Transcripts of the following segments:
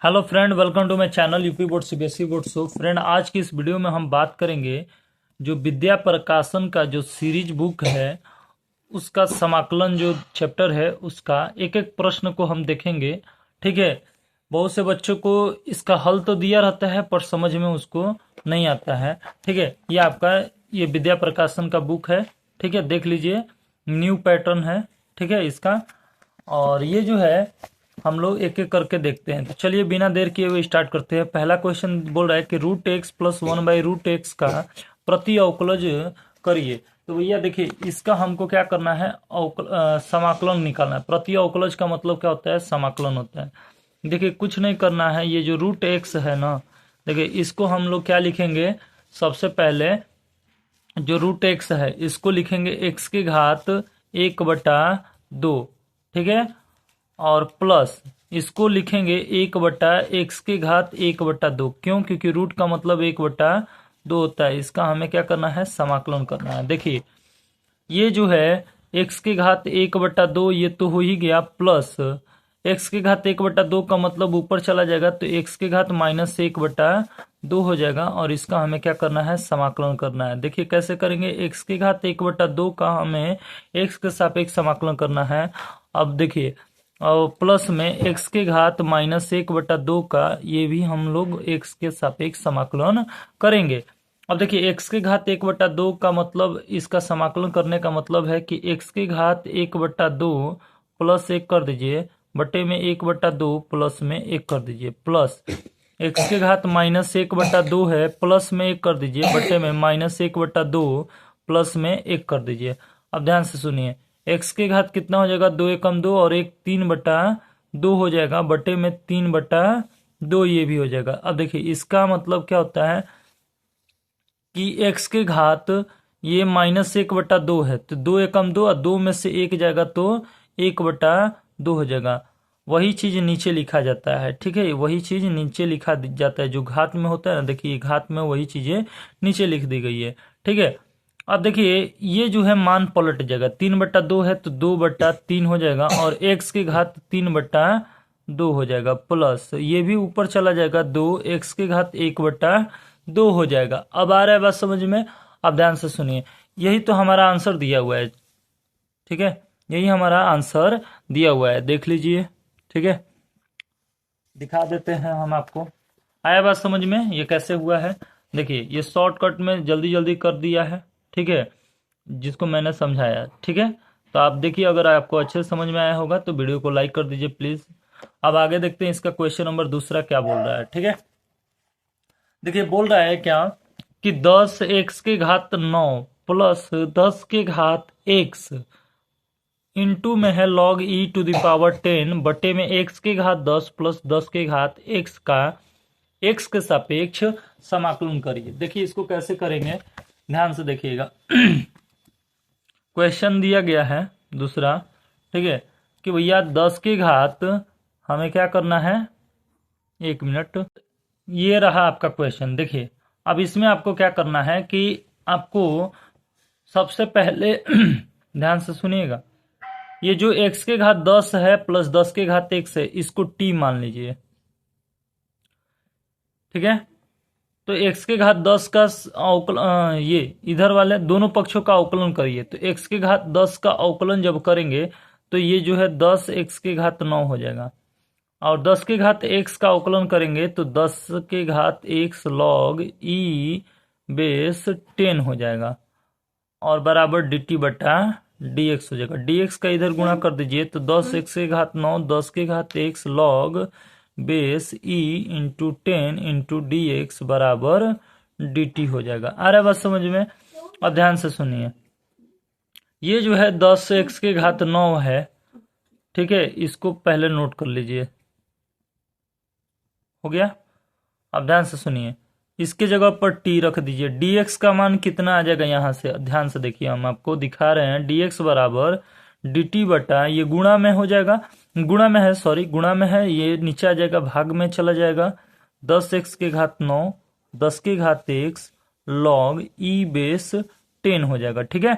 Hello friend, welcome to my channel UP board CBSE board show. Friend, आज की इस video में हम बात करेंगे जो विद्या प्रकाशन का जो सीरीज बुक है उसका समाकलन जो चैप्टर है उसका एक एक प्रश्न को हम देखेंगे। ठीक है। बहुत से बच्चों को इसका हल तो दिया रहता है पर समझ में उसको नहीं आता है। ठीक है। ये आपका ये विद्या प्रकाशन का बुक है। ठीक है, देख लीजिए, न्यू पैटर्न है। ठीक है इसका। और ये जो है हम लोग एक एक करके देखते हैं। तो चलिए बिना देर किए हुए स्टार्ट करते हैं। पहला क्वेश्चन बोल रहा है कि root x plus one by root x का प्रति अवकलज करिए। तो भैया देखिए, इसका हमको क्या करना है, समाकलन निकालना है। प्रति अवकलज का मतलब क्या होता है, समाकलन होता है। देखिए कुछ नहीं करना है, ये जो रूट एक्स है ना, देखिए इसको हम लोग क्या लिखेंगे, सबसे पहले जो रूट एक्स है इसको लिखेंगे एक्स की घात 1/2। ठीक है। और प्लस इसको लिखेंगे 1/x की घात 1/2। क्यों? क्योंकि रूट का मतलब 1/2 होता है। इसका हमें क्या करना है, समाकलन करना है। देखिए ये जो है x की घात 1/2 ये तो हो ही गया, प्लस x की घात 1/2 का मतलब ऊपर चला जाएगा तो x की घात -1/2 हो जाएगा। और इसका हमें क्या करना है, समाकलन करना है। देखिए कैसे करेंगे, x की घात 1/2 का हमें x के सापेक्ष समाकलन करना है। अब देखिए, और प्लस में x की घात -1/2 का ये भी हम लोग x के सापेक्ष समाकलन करेंगे। अब देखिए x की घात 1/2 का मतलब, इसका समाकलन करने का मतलब है कि x की घात 1/2 प्लस 1 कर दीजिए, बटे में 1/2 प्लस में 1 कर दीजिए, प्लस x की घात -1/2 है, प्लस में 1 कर दीजिए, बटे में -1/2 प्लस में 1 कर दीजिए। अब ध्यान से सुनिए, x की घात कितना हो जाएगा, 2 एकम 2 और 1 3/2 हो जाएगा, बटे में 3/2 ये भी हो जाएगा। अब देखिए इसका मतलब क्या होता है कि x की घात ये -1/2 है, तो 2 एकम 2 और 2 में से 1 जाएगा तो 1/2 हो जाएगा। वही चीज नीचे लिखा जाता है। ठीक है, वही चीज नीचे लिखा जाता है जो घात में होता है ना। देखिए घात में वही चीजें नीचे लिख दी गई है। ठीक है। अब देखिए ये जो है मान पलट जाएगा, 3/2 है तो 2/3 हो जाएगा, और x की घात 3/2 हो जाएगा, प्लस ये भी ऊपर चला जाएगा, 2x की घात 1/2 हो जाएगा। अब आ रहा है बात समझ में? अब ध्यान से सुनिए, यही तो हमारा आंसर दिया हुआ है। ठीक है, यही हमारा आंसर दिया हुआ है, देख लीजिए। ठीक है, दिखा देते हैं हम आपको। आया बात समझ में, ये कैसे हुआ है? देखिए ये शॉर्टकट में जल्दी जल्दी कर दिया है। ठीक है, जिसको मैंने समझाया। ठीक है, तो आप देखिए, अगर आपको अच्छे से समझ में आया होगा तो वीडियो को लाइक कर दीजिए प्लीज। अब आगे देखते हैं इसका क्वेश्चन नंबर दूसरा क्या बोल रहा है। ठीक है, देखिए बोल रहा है क्या कि 10x की घात 9 प्लस 10 की घात x इंटू में है log e to the power 10 बटे में x की घात 10 प्लस 10 की घात x का x के सापेक्ष समाकलन करिए। देखिए इसको कैसे करेंगे, ध्यान से देखिएगा। क्वेश्चन दिया गया है दूसरा। ठीक है, कि भैया 10 की घात हमें क्या करना है, 1 मिनट, ये रहा आपका क्वेश्चन। देखिए अब इसमें आपको क्या करना है कि आपको सबसे पहले ध्यान से सुनिएगा, ये जो x के घात 10 है प्लस 10 के घात x है, इसको t मान लीजिए। ठीक है, तो x के घात 10 का ये इधर वाले दोनों पक्षों का अवकलन करिए। तो x के घात 10 का अवकलन जब करेंगे तो ये जो है 10 x के घात 9 हो जाएगा, और 10 के घात x का अवकलन करेंगे तो 10 के घात x log e बेस 10 हो जाएगा, और बराबर dt बटा dx हो जाएगा। dx का इधर गुणा कर दीजिए तो 10x के घात 9 10 के घात x log base e into 10 into dx बराबर dt हो जाएगा। आ रहा है बात समझ में? अब ध्यान से सुनिए, ये जो है 10x के घात 9 है। ठीक है, इसको पहले नोट कर लीजिए, हो गया। अब ध्यान से सुनिए, इसके जगह पर t रख दीजिए। dx का मान कितना आ जाएगा, यहां से ध्यान से देखिए, हम आपको दिखा रहे हैं dx बराबर dt बटा, ये गुणा में हो जाएगा, गुणा में है, सॉरी गुणा में है, ये नीचे आ जाएगा, भाग में चला जाएगा। 10x के घात 9 10 के घात x log e बेस 10 हो जाएगा। ठीक है,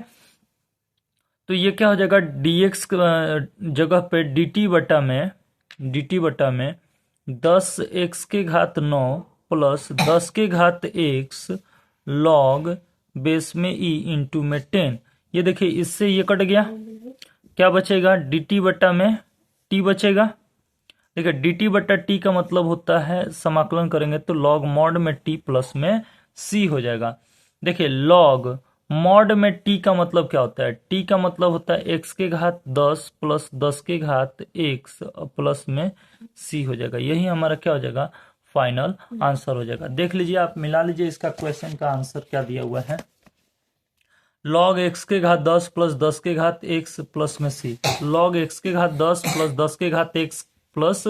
तो ये क्या हो जाएगा, dx जगह पे dt बटा में 10x⁻9 plus 10⁻x log base में e इंटू में 10। ये देखिए इससे ये कट गया, क्या बचेगा, dt बटा में t बचेगा। देखिए dt बटा t का मतलब होता है, समाकलन करेंगे तो log मॉड में t प्लस में c हो जाएगा। देखिए log मॉड में t का मतलब क्या होता है, t का मतलब होता है x⁻10 प्लस 10⁻x प्लस में c हो जाएगा। यही हमारा क्या हो जाएगा, फाइनल आंसर हो जाएगा। देख लीजिए, आप मिला लीजिए, इसका क्वेश्चन का आंसर क्या दिया हुआ है, log x⁻10 plus 10⁻x plus में c, log x⁻10 plus 10⁻x plus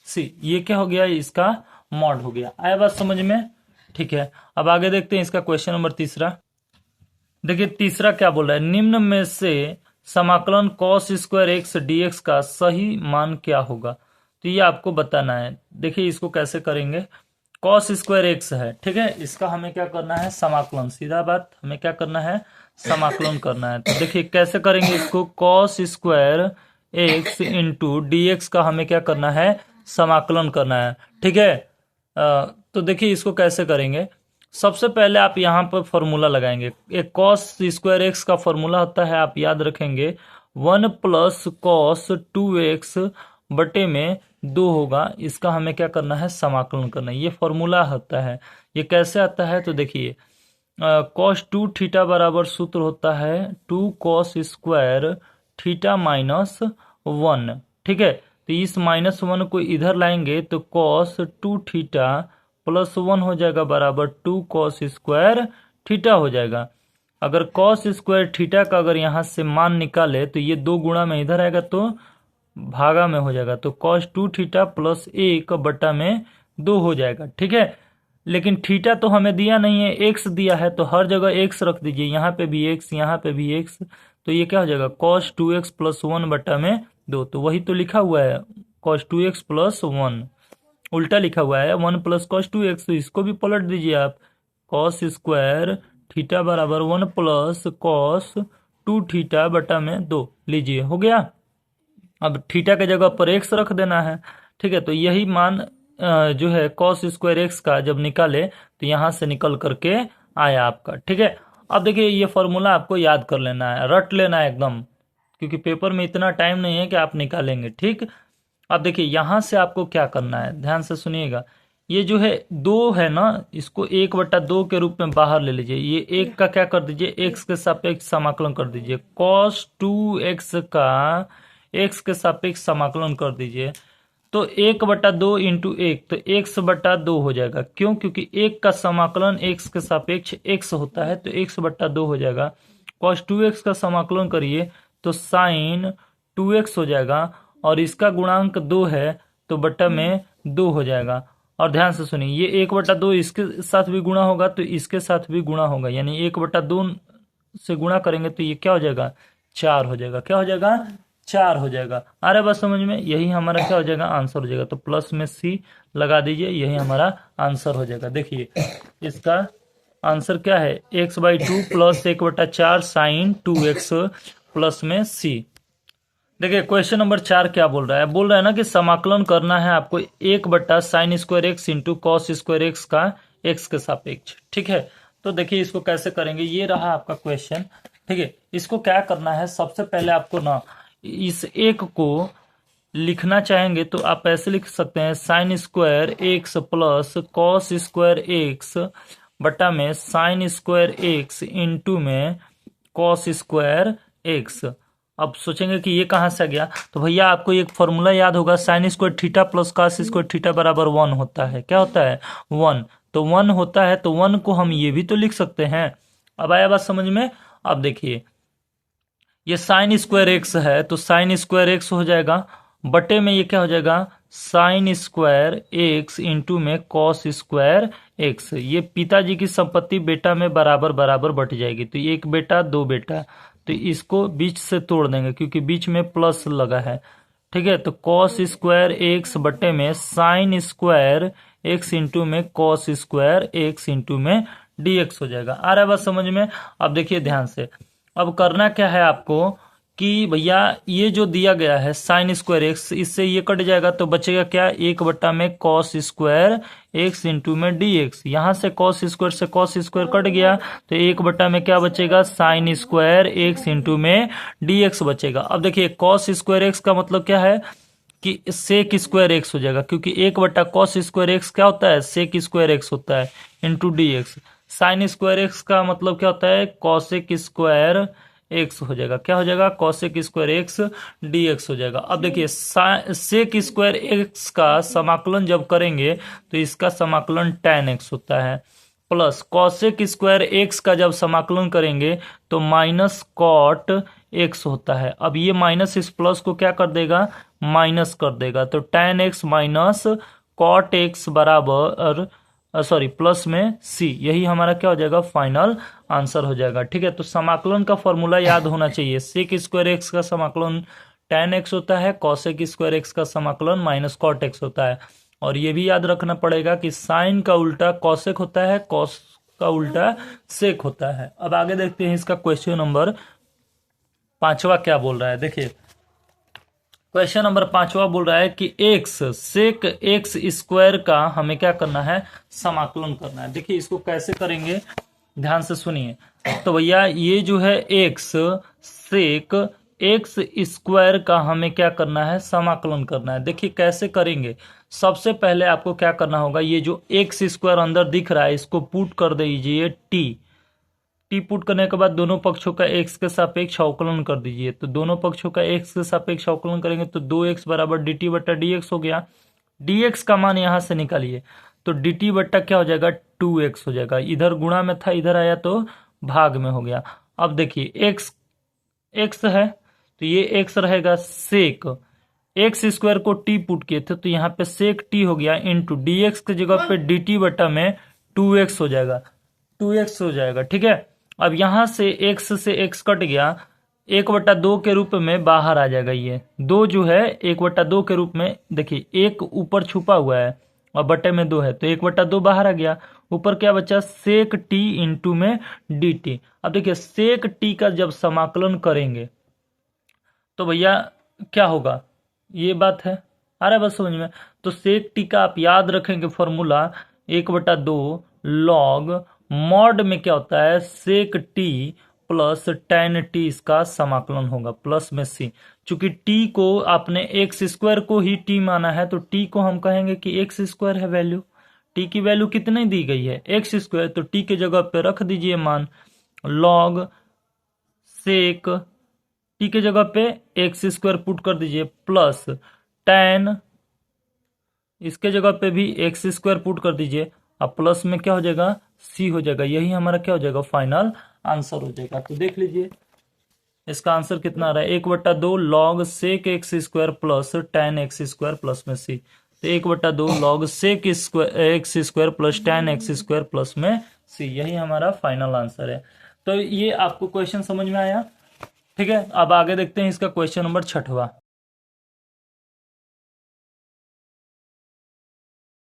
c, ये क्या हो गया, इसका मॉड हो गया। आया बात समझ में? ठीक है, अब आगे देखते हैं इसका क्वेश्चन नंबर तीसरा। देखिए तीसरा क्या बोल रहा है, निम्न में से समाकलन cos स्क्वायर x dx का सही मान क्या होगा। तो ये आपको बताना है। देखिए इसको कैसे करेंगे, cos स्क्वायर x है, ठीक है, इसका हमें क्या करना है, समाकलन, सीधा बात, हमें क्या करना है, समाकलन करना है। तो देखिए कैसे करेंगे इसको, cos square x into dx का हमें क्या करना है, समाकलन करना है, ठीक है। तो देखिए इसको कैसे करेंगे, सबसे पहले आप यहाँ पर फॉर्मूला लगाएंगे। एक cos स्क्वायर एक्स का फॉर्मूला होता है, आप याद रखेंगे, 1 प्लस कॉस 2x बटे में 2 होगा। इसका हमें क्या करना है, समाकलन करना है, ये फॉर्मूला होता है। ये कैसे आता है, तो देखिए cos 2 थीटा बराबर सूत्र होता है 2 cos स्क्वायर थीटा माइनस 1, ठीक है। तो इस -1 को इधर लाएंगे तो cos 2 थीटा प्लस 1 हो जाएगा बराबर 2 cos स्क्वायर थीटा हो जाएगा। अगर cos स्क्वायर थीटा का अगर यहाँ से मान निकाले तो ये 2 गुणा में इधर आएगा तो भागा में हो जाएगा, तो cos 2 थीटा प्लस 1 बटा में 2 हो जाएगा, ठीक है। लेकिन थीटा तो हमें दिया नहीं है, x दिया है, तो हर जगह x रख दीजिए, यहाँ पे भी x, यहाँ पे भी x, तो ये क्या हो जाएगा, cos 2x प्लस 1 बटा में 2। तो वही तो लिखा हुआ है, cos 2x प्लस 1, उल्टा लिखा हुआ है 1 प्लस cos 2x, तो इसको भी पलट दीजिए आप, cos स्क्वायर थीटा बराबर 1 प्लस cos 2 थीटा बटा में 2 लीजिए, हो गया। अब थीटा के जगह पर x रख देना है, ठीक है। तो यही मान जो है cos स्क्वायर एक्स का जब निकाले तो यहां से निकल करके आया आपका, ठीक है। अब देखिए ये फॉर्मूला आपको याद कर लेना है, रट लेना है एकदम, क्योंकि पेपर में इतना टाइम नहीं है कि आप निकालेंगे, ठीक। अब देखिए यहां से आपको क्या करना है, ध्यान से सुनिएगा, ये जो है 2 है ना, इसको 1/2 के रूप में बाहर ले लीजिए। ये 1 का क्या कर दीजिए, x के सापेक्ष समाकलन कर दीजिए, cos 2x का x के सापेक्ष समाकलन कर दीजिए। तो 1/2 इंटू 1, तो x/2 हो जाएगा। क्यों, क्योंकि 1 का समाकलन x के सापेक्ष x होता है, तो x/2 हो जाएगा। cos 2x का समाकलन करिए तो sin 2x हो जाएगा, और इसका गुणांक 2 है तो बटा में 2 हो जाएगा। और ध्यान से सुनिए, ये 1/2 इसके साथ भी गुणा होगा तो इसके साथ भी गुणा होगा, यानी 1/2 से गुणा करेंगे तो ये क्या हो जाएगा, 4 हो जाएगा। क्या हो जाएगा, 4 हो जाएगा। आ रहा है बात समझ में, यही हमारा क्या हो जाएगा, आंसर हो जाएगा। तो प्लस में c लगा दीजिए, यही हमारा आंसर हो जाएगा। देखिए इसका आंसर क्या है, x/2 plus 1/4 sine 2x plus में c। देखिए क्वेश्चन नंबर 4 क्या बोल रहा है, बोल रहा है ना कि समाकलन करना है आपको 1/sin square x into cos square x का x के सापेक्ष, ठीक है। तो देखिए इसको कैसे करेंगे, ये रहा आपका क्वेश्चन, ठीक है। इसको क्या करना है, सबसे पहले आपको ना इस एक को लिखना चाहेंगे तो आप ऐसे लिख सकते हैं, sine square x plus cos square x बटा में साइन स्क्वायर एक्स इंटू में कॉस स्क्वायर एक्स। अब सोचेंगे कि ये कहाँ से आ गया, तो भैया आपको एक फॉर्मूला याद होगा, sine square theta plus cos square theta बराबर 1 होता है। क्या होता है, 1। तो 1 होता है, तो 1 को हम ये भी तो लिख सकते हैं। अब आया बात समझ में। अब देखिए ये साइन स्क्वायर एक्स है, तो साइन स्क्वायर एक्स हो जाएगा, बटे में ये क्या हो जाएगा, साइन स्क्वायर एक्स इंटू में कॉस स्क्वायर एक्स। ये पिताजी की संपत्ति बेटा में बराबर बराबर बट जाएगी, तो 1 बेटा 2 बेटा, तो इसको बीच से तोड़ देंगे क्योंकि बीच में प्लस लगा है, ठीक है। तो कॉस स्क्वायर एक्स बटे में साइन स्क्वायर एक्स इंटू में कॉस स्क्वायर एक्स इंटू में डीएक्स हो जाएगा। आ रहा है बात समझ में। अब देखिए ध्यान से, अब करना क्या है आपको, कि भैया ये जो दिया गया है साइन स्क्वायर एक्स, इससे ये कट जाएगा तो बचेगा क्या, 1/में कॉस स्क्वायर एक्स इंटू में डी एक्स। यहां से कॉस स्क्वायर से कॉस स्क्वायर कट गया तो 1/में क्या बचेगा, साइन स्क्वायर एक्स इंटू में डी एक्स बचेगा। अब देखिए कॉस स्क्वायर एक्स का मतलब क्या है कि सेक स्क्वायर एक्स हो जाएगा, क्योंकि 1/कॉस स्क्वायर एक्स क्या होता है, सेक स्क्वायर एक्स होता है into D x. Sine square x का मतलब क्या होता है, कॉसेक स्क्वायर एक्स हो जाएगा। क्या हो जाएगा, cosec square x D x हो जाएगा। अब देखिए सेक स्क्वायर एक्स का समाकलन जब करेंगे तो इसका समाकलन tan एक्स होता है, प्लस कॉसेक स्क्वायर एक्स का जब समाकलन करेंगे तो माइनस कॉट एक्स होता है। अब ये माइनस इस प्लस को क्या कर देगा, माइनस कर देगा, तो tan x minus cot x बराबर सॉरी प्लस में सी, यही हमारा क्या हो जाएगा, फाइनल आंसर हो जाएगा। ठीक है, तो समाकलन का फॉर्मूला याद होना चाहिए। सेक स्क्वायर एक्स का समाकलन tan एक्स होता है, कॉसेक स्क्वायर एक्स का समाकलन माइनस कॉट एक्स होता है। और ये भी याद रखना पड़ेगा कि साइन का उल्टा कॉसेक होता है, कॉस का उल्टा सेक होता है। अब आगे देखते हैं इसका क्वेश्चन नंबर 5वां क्या बोल रहा है। देखिए क्वेश्चन नंबर 5वां बोल रहा है कि एक्स सेक एक्स स्क्वायर का हमें क्या करना है, समाकलन करना है। देखिए इसको कैसे करेंगे, ध्यान से सुनिए। तो भैया ये जो है एक्स सेक एक्स स्क्वायर का हमें क्या करना है, समाकलन करना है। देखिए कैसे करेंगे, सबसे पहले आपको क्या करना होगा, ये जो एक्स स्क्वायर अंदर दिख रहा है इसको पुट कर दीजिए टी पुट करने के बाद दोनों पक्षों का एक्स के सापेक्ष अवकलन कर दीजिए। तो दोनों पक्षों का एक्स के सापेक्ष अवकलन करेंगे तो 2x बराबर dt बट्टा dx हो गया। dx का मान यहां से निकालिए तो dt बट्टा क्या हो जाएगा, 2x हो जाएगा। इधर गुणा में था, इधर आया तो भाग में हो गया। अब देखिए x है तो ये x रहेगा सेक एक्स स्क्वायर को t पुट किए थे तो यहाँ पे सेक t हो गया इंटू dx की जगह पे dt बट्टा में 2x हो जाएगा, 2x हो जाएगा। ठीक है, अब यहां से x से x कट गया, 1/2 के रूप में बाहर आ जाएगा। ये 2 जो है 1/2 के रूप में, देखिए एक ऊपर छुपा हुआ है और बटे में 2 है तो 1/2 बाहर आ गया। ऊपर क्या बचा, सेक t इंटू में dt। अब देखिए सेक t का जब समाकलन करेंगे तो भैया क्या होगा, ये बात है, आ रहा है बस समझ में। तो सेक t का आप याद रखेंगे फॉर्मूला 1/2 लॉग मॉड में क्या होता है, सेक टी प्लस tan टी, इसका समाकलन होगा प्लस में सी। चूंकि t को आपने एक्स स्क्वायर को ही t माना है तो t को हम कहेंगे कि एक्स स्क्वायर है वैल्यू। t की वैल्यू कितनी दी गई है, एक्स स्क्वायर, तो t के जगह पे रख दीजिए मान लॉग सेक t के जगह पे एक्स स्क्वायर पुट कर दीजिए प्लस tan, इसके जगह पे भी एक्स स्क्वायर पुट कर दीजिए। अब प्लस में क्या हो जाएगा, सी हो जाएगा। यही हमारा क्या हो जाएगा, फाइनल आंसर हो जाएगा। तो देख लीजिए इसका आंसर कितना आ रहा है, 1/2 log sec x square plus tan x square plus में सी। तो 1/2 log sec x square plus tan x square plus में सी, यही हमारा फाइनल आंसर है। तो ये आपको क्वेश्चन समझ में आया। ठीक है, अब आगे देखते हैं इसका क्वेश्चन नंबर 6वां।